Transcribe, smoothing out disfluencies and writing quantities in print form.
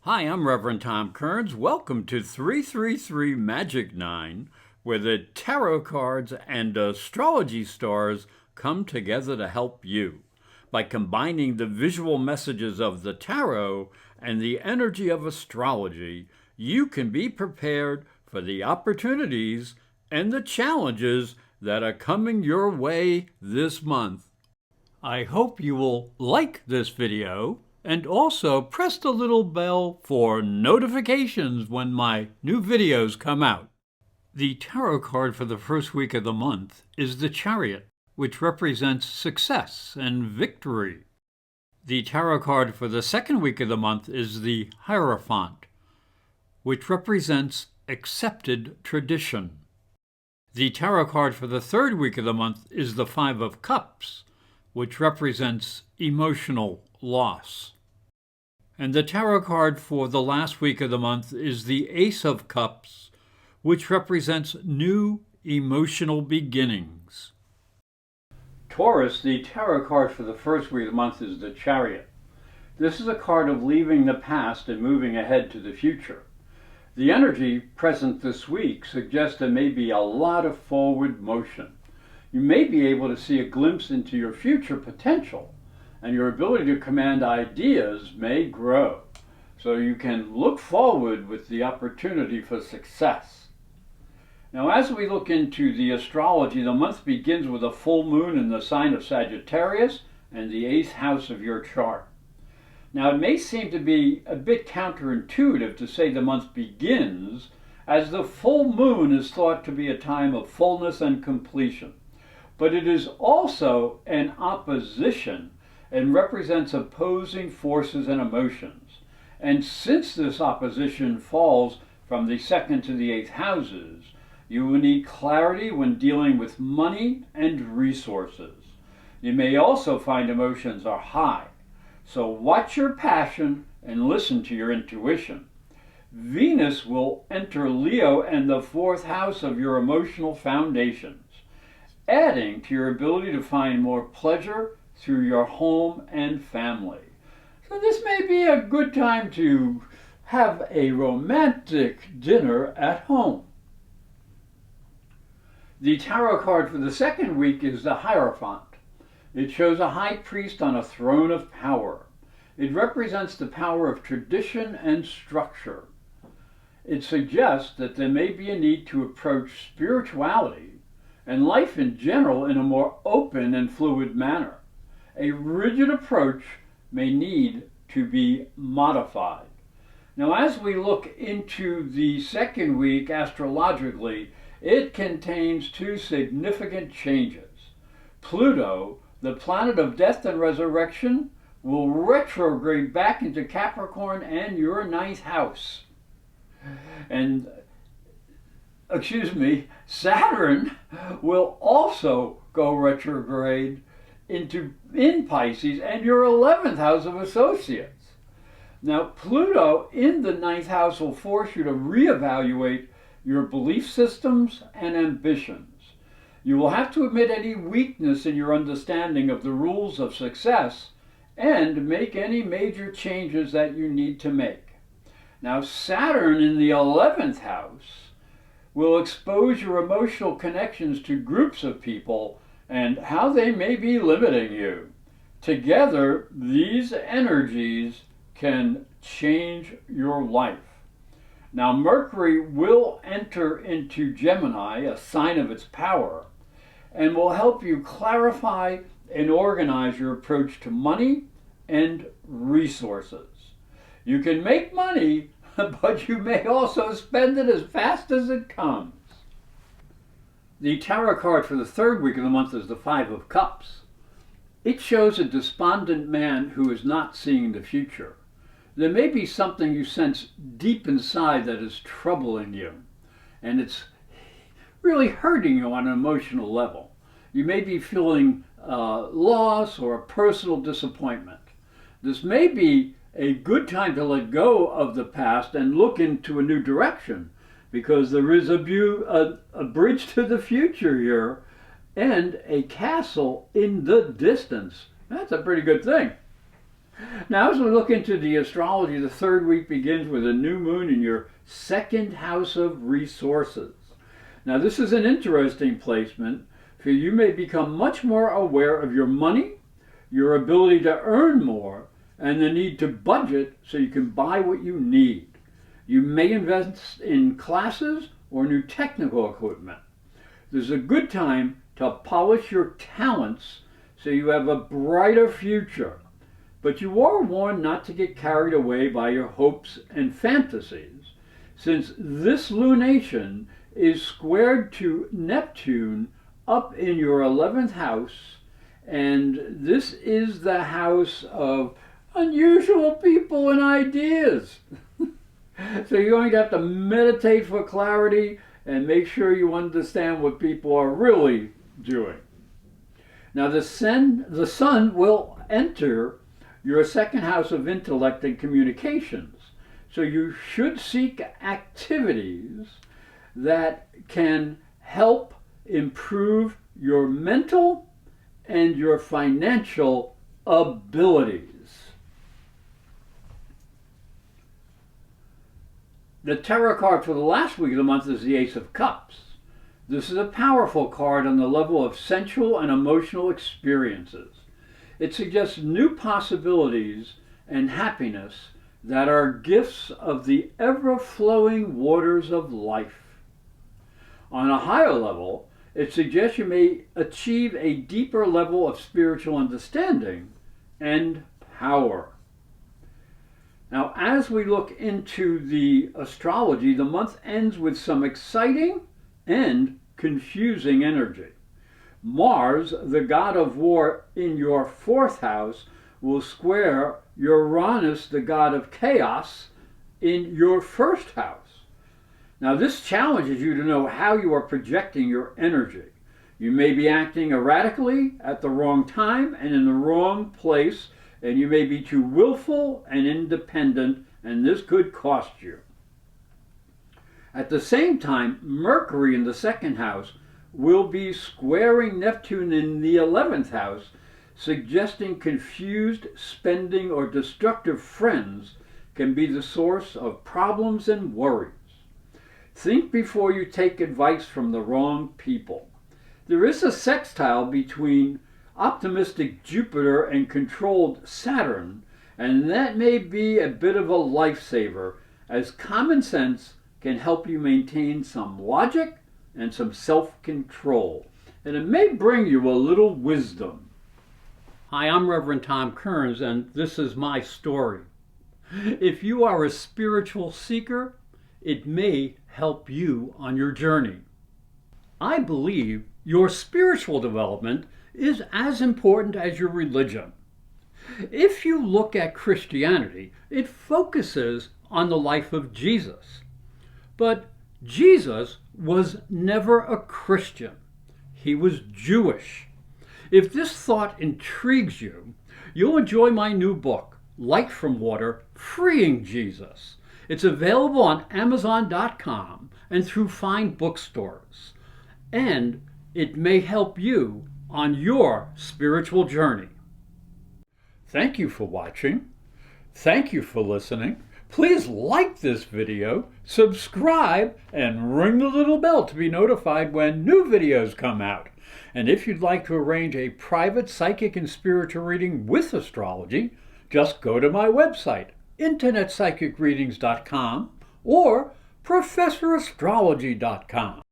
Hi, I'm Reverend Tom Kearns. Welcome to 333 Magic 9, where the tarot cards and astrology stars come together to help you. By combining the visual messages of the tarot and the energy of astrology, you can be prepared for the opportunities and the challenges that are coming your way this month. I hope you will like this video and also press the little bell for notifications when my new videos come out. The tarot card for the first week of the month is the Chariot, which represents success and victory. The tarot card for the second week of the month is the Hierophant, which represents accepted tradition. The tarot card for the third week of the month is the Five of Cups, which represents emotional loss. And the tarot card for the last week of the month is the Ace of Cups, which represents new emotional beginnings. Taurus, the tarot card for the first week of the month is the Chariot. This is a card of leaving the past and moving ahead to the future. The energy present this week suggests there may be a lot of forward motion. You may be able to see a glimpse into your future potential, and your ability to command ideas may grow. So you can look forward with the opportunity for success. Now, as we look into the astrology, the month begins with a full moon in the sign of Sagittarius and the 8th house of your chart. Now, it may seem to be a bit counterintuitive to say the month begins, as the full moon is thought to be a time of fullness and completion. But it is also an opposition and represents opposing forces and emotions. And since this opposition falls from the 2nd to the 8th houses, you will need clarity when dealing with money and resources. You may also find emotions are high, so watch your passion and listen to your intuition. Venus will enter Leo and the 4th house of your emotional foundations, adding to your ability to find more pleasure through your home and family. So this may be a good time to have a romantic dinner at home. The tarot card for the second week is the Hierophant. It shows a high priest on a throne of power. It represents the power of tradition and structure. It suggests that there may be a need to approach spirituality and life in general in a more open and fluid manner. A rigid approach may need to be modified. Now, as we look into the second week astrologically, it contains two significant changes. Pluto, the planet of death and resurrection, will retrograde back into Capricorn and your 9th house. And, Saturn will also go retrograde in Pisces and your 11th house of associates. Now, Pluto in the 9th house will force you to reevaluate your belief systems and ambitions. You will have to admit any weakness in your understanding of the rules of success and make any major changes that you need to make. Now, Saturn in the 11th house will expose your emotional connections to groups of people and how they may be limiting you. Together, these energies can change your life. Now, Mercury will enter into Gemini, a sign of its power, and will help you clarify and organize your approach to money and resources. You can make money, but you may also spend it as fast as it comes. The tarot card for the third week of the month is the Five of Cups. It shows a despondent man who is not seeing the future. There may be something you sense deep inside that is troubling you, and it's really hurting you on an emotional level. You may be feeling loss or a personal disappointment. This may be a good time to let go of the past and look into a new direction, because there is a bridge to the future here and a castle in the distance. That's a pretty good thing. Now, as we look into the astrology, the third week begins with a new moon in your second house of resources. Now, this is an interesting placement, for you may become much more aware of your money, your ability to earn more, and the need to budget so you can buy what you need. You may invest in classes or new technical equipment. This is a good time to polish your talents so you have a brighter future. But you are warned not to get carried away by your hopes and fantasies, since this lunation is squared to Neptune up in your 11th house, and this is the house of unusual people and ideas. So you're going to have to meditate for clarity and make sure you understand what people are really doing. Now the sun will enter your second house of intellect and communications. So you should seek activities that can help improve your mental and your financial abilities. The tarot card for the last week of the month is the Ace of Cups. This is a powerful card on the level of sensual and emotional experiences. It suggests new possibilities and happiness that are gifts of the ever-flowing waters of life. On a higher level, it suggests you may achieve a deeper level of spiritual understanding and power. Now, as we look into the astrology, the month ends with some exciting and confusing energy. Mars, the god of war, in your 4th house will square Uranus, the god of chaos, in your 1st house. Now, this challenges you to know how you are projecting your energy. You may be acting erratically at the wrong time and in the wrong place, and you may be too willful and independent, and this could cost you. At the same time, Mercury in the 2nd house will be squaring Neptune in the 11th house, suggesting confused spending or destructive friends can be the source of problems and worries. Think before you take advice from the wrong people. There is a sextile between optimistic Jupiter and controlled Saturn, and that may be a bit of a lifesaver, as common sense can help you maintain some logic and some self-control, and it may bring you a little wisdom. Hi, I'm Reverend Tom Kearns, and this is my story. If you are a spiritual seeker, it may help you on your journey. I believe your spiritual development is as important as your religion. If you look at Christianity, it focuses on the life of Jesus. But Jesus was never a Christian. He was Jewish. If this thought intrigues you, you'll enjoy my new book, Light from Water, Freeing Jesus. It's available on Amazon.com and through fine bookstores. And it may help you on your spiritual journey. Thank you for watching. Thank you for listening. Please like this video, subscribe, and ring the little bell to be notified when new videos come out. And if you'd like to arrange a private psychic and spiritual reading with astrology, just go to my website, internetpsychicreadings.com or professorastrology.com.